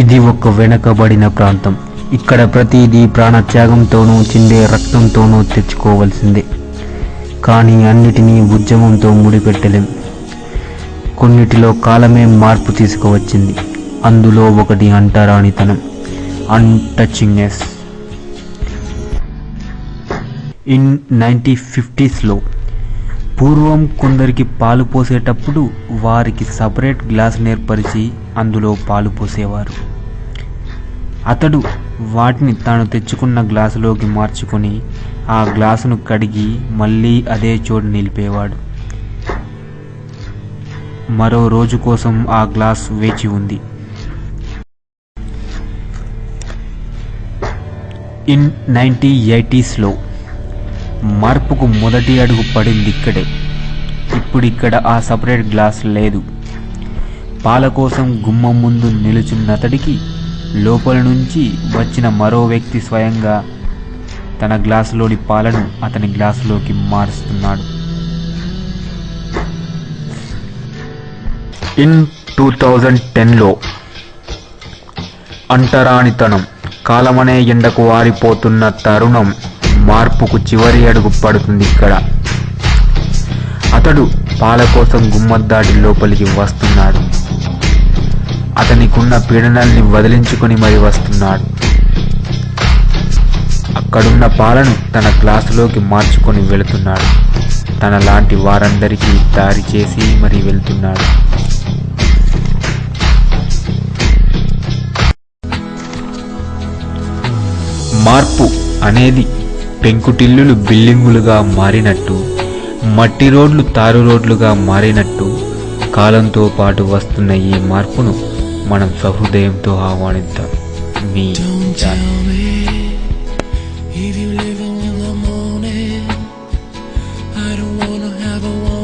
ఇది ఒక వెనుకబడిన ప్రాంతం. ఇక్కడ ప్రతిదీ ప్రాణత్యాగంతోనూ చిందే రక్తంతోనూ తెచ్చుకోవలసిందే. కానీ అన్నిటినీ ఉద్యమంతో ముడిపెట్టలేం. కొన్నిటిలో కాలమే మార్పు తీసుకువచ్చింది. అందులో ఒకటి అంటరానితనం, అన్టచింగ్నెస్. ఇన్ 1950s పూర్వం కొందరికి పాలు పోసేటప్పుడు వారికి సపరేట్ గ్లాస్ ఏర్పరిచి అందులో పాలు పోసేవారు. అతడు వాటిని తాను తెచ్చుకున్న గ్లాసులోకి మార్చుకొని ఆ గ్లాసును కడిగి మళ్ళీ అదే చోటు నిలిపేవాడు. మరో రోజు కోసం ఆ గ్లాస్ వేచి ఉంది. ఇన్ 1980s మార్పుకు మొదటి అడుగు పడింది ఇక్కడే. ఇప్పుడిక్కడ ఆ సపరేట్ గ్లాస్ లేదు. పాల కోసం గుమ్మం ముందు నిలుచున్నతడికి లోపల నుంచి వచ్చిన మరో వ్యక్తి స్వయంగా తన గ్లాసులోని పాలను అతని గ్లాసులోకి మారుస్తున్నాడు. ఇన్ 2010 అంటరానితనం, కాలమనే ఎండకు ఆరిపోతున్న తరుణం, మార్పుకు చివరి అడుగు పడుతుంది ఇక్కడ. అతడు పాల కోసం గుమ్మద్దాటి లోపలికి వస్తున్నాడు. అతనికున్న పీడనల్ని వదిలించుకొని మరి వస్తున్నాడు. అక్కడున్న పాలను తన గ్లాసులోకి మార్చుకొని వెళుతున్నాడు. తన లాంటి వారందరికీ దారి చేసి మరి వెళ్తున్నాడు. మార్పు అనేది పెంకుటిల్లులు బిల్డింగులుగా మారినట్టు, మట్టి రోడ్లు తారు రోడ్లుగా మారినట్టు కాలంతో పాటు వస్తున్న ఈ మార్పును మనం సహృదయంతో ఆహ్వానిద్దాం. మీ If you live in the morning, I don't wanna have a